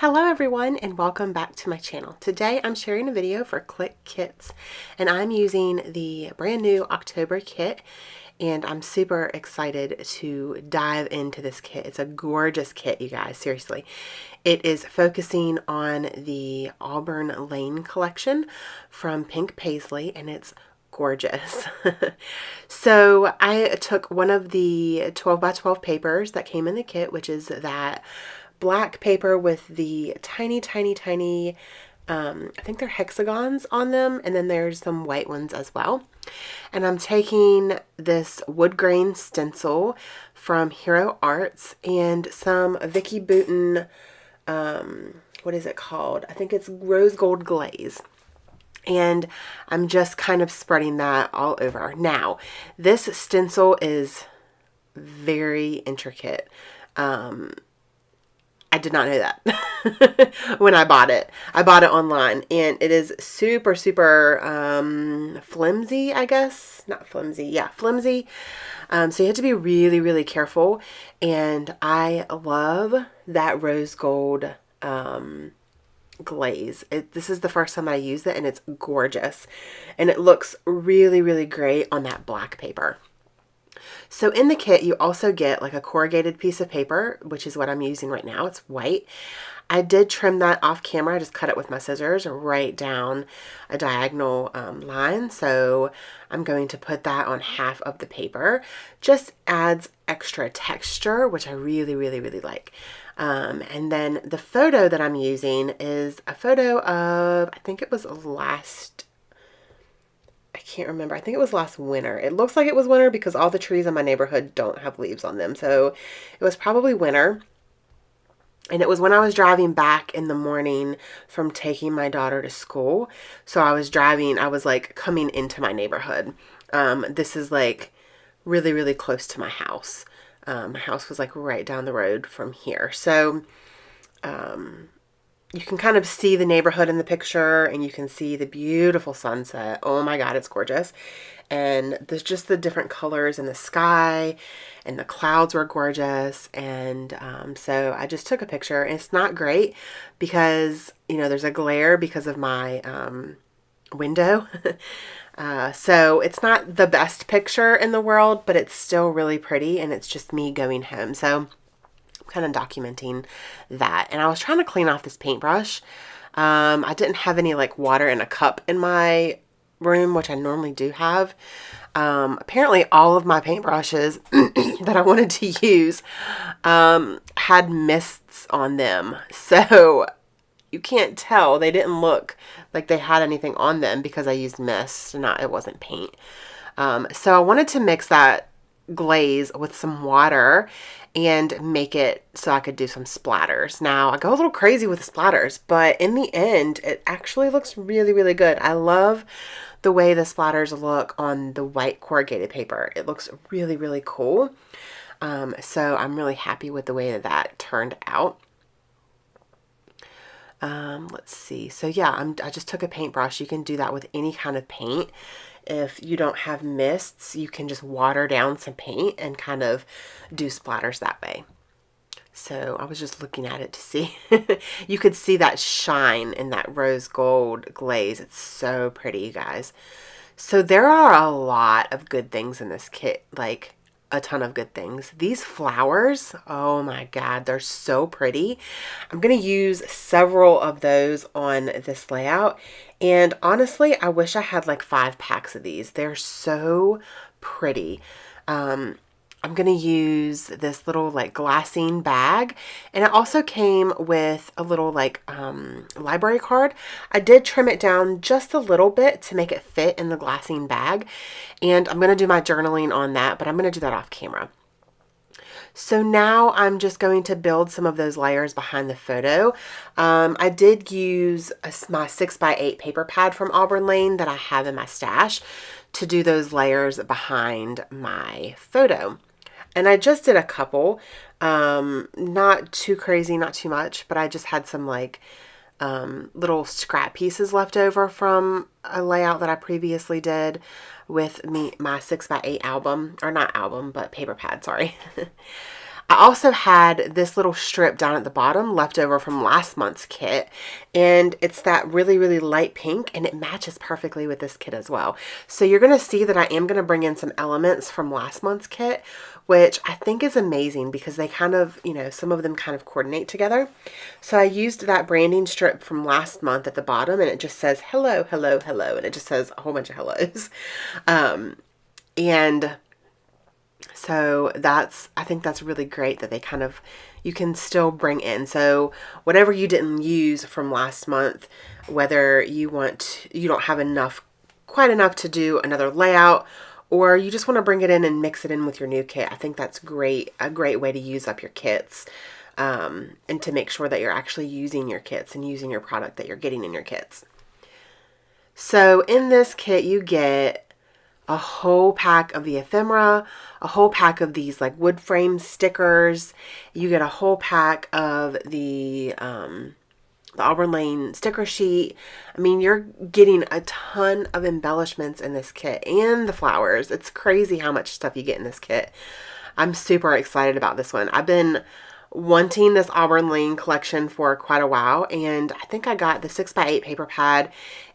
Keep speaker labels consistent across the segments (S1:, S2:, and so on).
S1: Hello everyone and welcome back to my channel. Today I'm sharing a video for Clique Kits and I'm using the brand new October kit and I'm super excited to dive into this kit. It's a gorgeous kit, you guys, seriously. It is focusing on the Auburn Lane collection from Pink Paisley and it's gorgeous. So I took one of the 12 by 12 papers that came in the kit, which is that black paper with the tiny, I think they're hexagons on them, and then there's some white ones as well. And I'm taking this wood grain stencil from Hero Arts and some Vicky Bouton, what is it called? I think it's rose gold glaze. And I'm just kind of spreading that all over. Now, this stencil is very intricate. I did not know that when I bought it. I bought it online and it is super flimsy, I guess. Not flimsy. Yeah, flimsy. So you have to be really careful. And I love that rose gold glaze. This is the first time I used it and it's gorgeous. And it looks really great on that black paper. So in the kit, you also get like a corrugated piece of paper, which is what I'm using right now. It's white. I did trim that off camera. I just cut it with my scissors right down a diagonal line. So I'm going to put that on half of the paper. Just adds extra texture, which I really like. And then the photo that I'm using is a photo of, I think it was I can't remember. I think it was last winter. It looks like it was winter because all the trees in my neighborhood don't have leaves on them. So it was probably winter. And it was when I was driving back in the morning from taking my daughter to school. So I was like coming into my neighborhood. This is like really close to my house. My house was like right down the road from here. So, you can kind of see the neighborhood in the picture and you can see the beautiful sunset. Oh my God, it's gorgeous. And there's just the different colors in the sky and the clouds were gorgeous. And so I just took a picture and it's not great because, you know, there's a glare because of my window. So it's not the best picture in the world, but it's still really pretty and it's just me going home. So kind of documenting that. And I was trying to clean off this paintbrush. I didn't have any like water in a cup in my room, which I normally do have. Apparently all of my paintbrushes that I wanted to use had mists on them. So you can't tell. They didn't look like they had anything on them because I used mist, not it wasn't paint. So I wanted to mix that glaze with some water and make it so I could do some splatters. Now I go a little crazy with the splatters, but in the end it actually looks really good. I love the way the splatters look on the white corrugated paper. It looks really cool. So I'm really happy with the way that turned out. Let's see. So yeah, I just took a paintbrush. You can do that with any kind of paint. If you don't have mists, you can just water down some paint and kind of do splatters that way. So I was just looking at it to see. You could see that shine in that rose gold glaze. It's so pretty, you guys. So there are a lot of good things in this kit, like a ton of good things. These flowers, oh my God, they're so pretty. I'm going to use several of those on this layout. And honestly, I wish I had like 5 packs of these. They're so pretty. I'm going to use this little like glassine bag. And it also came with a little like library card. I did trim it down just a little bit to make it fit in the glassine bag. And I'm going to do my journaling on that, but I'm going to do that off camera. So now I'm just going to build some of those layers behind the photo. I did use my 6x8 paper pad from Auburn Lane that I have in my stash to do those layers behind my photo. And I just did a couple, not too crazy, not too much, but I just had some like little scrap pieces left over from a layout that I previously did with my 6x8 album, or not album, but paper pad, sorry. I also had this little strip down at the bottom left over from last month's kit, and it's that really, really light pink, and it matches perfectly with this kit as well. So you're going to see that I am going to bring in some elements from last month's kit, which I think is amazing because they kind of, you know, some of them kind of coordinate together. So I used that branding strip from last month at the bottom, and it just says hello, hello, hello, and it just says a whole bunch of hellos. And so I think that's really great that they kind of, you can still bring in. So whatever you didn't use from last month, whether you don't have quite enough to do another layout, or you just want to bring it in and mix it in with your new kit, I think that's a great way to use up your kits, and to make sure that you're actually using your kits and using your product that you're getting in your kits. So in this kit, you get a whole pack of the ephemera, a whole pack of these like wood frame stickers. You get a whole pack of the Auburn Lane sticker sheet. I mean, you're getting a ton of embellishments in this kit and the flowers. It's crazy how much stuff you get in this kit. I'm super excited about this one. I've been wanting this Auburn Lane collection for quite a while, and I think I got the 6x8 paper pad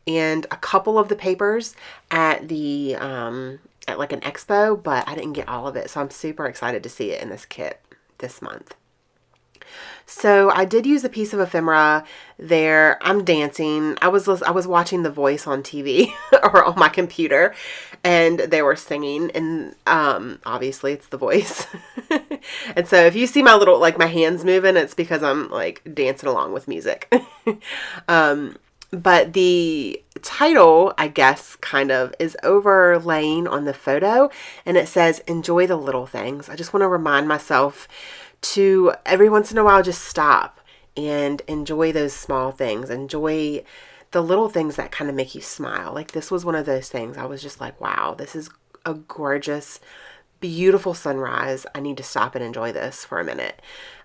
S1: and a couple of the papers at the at like an expo, but I didn't get all of it, so I'm super excited to see it in this kit this month. So I did use a piece of ephemera there. I'm dancing. I was watching The Voice on TV or on my computer, and they were singing, and obviously it's The Voice. And so if you see my little, like my hands moving, it's because I'm like dancing along with music. But the title, I guess, kind of is overlaying on the photo, and it says, "Enjoy the little things." I just want to remind myself to every once in a while just stop and enjoy those small things. Enjoy the little things that kind of make you smile. Like this was one of those things. I was just like, wow, this is a gorgeous, beautiful sunrise. I need to stop and enjoy this for a minute.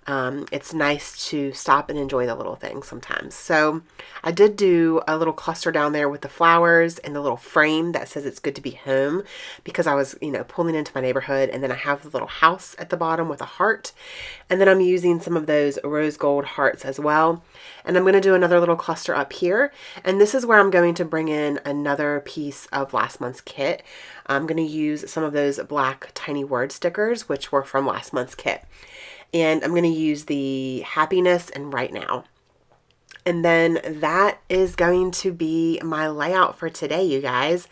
S1: It's nice to stop and enjoy the little things sometimes. So I did do a little cluster down there with the flowers and the little frame that says "It's good to be home," because I was, you know, pulling into my neighborhood. And then I have the little house at the bottom with a heart. And then I'm using some of those rose gold hearts as well. And I'm going to do another little cluster up here. And this is where I'm going to bring in another piece of last month's kit. I'm going to use some of those black tiny word stickers, which were from last month's kit. And I'm going to use the happiness and right now. And then that is going to be my layout for today, you guys.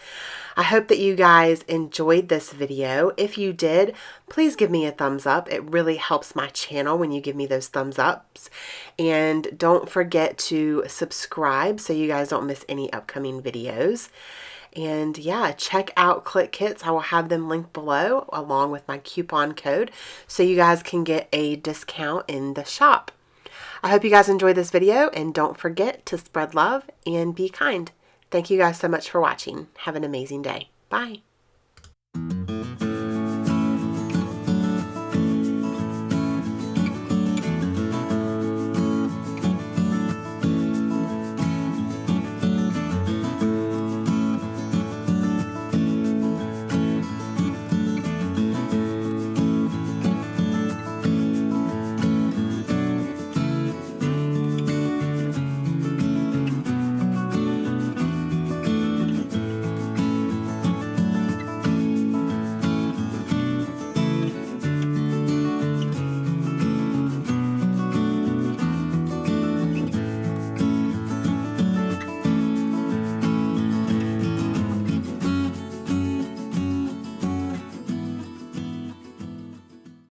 S1: I hope that you guys enjoyed this video. If you did, please give me a thumbs up. It really helps my channel when you give me those thumbs ups. And don't forget to subscribe so you guys don't miss any upcoming videos. And yeah, check out Clique Kits. I will have them linked below along with my coupon code so you guys can get a discount in the shop. I hope you guys enjoyed this video, and don't forget to spread love and be kind. Thank you guys so much for watching. Have an amazing day. Bye.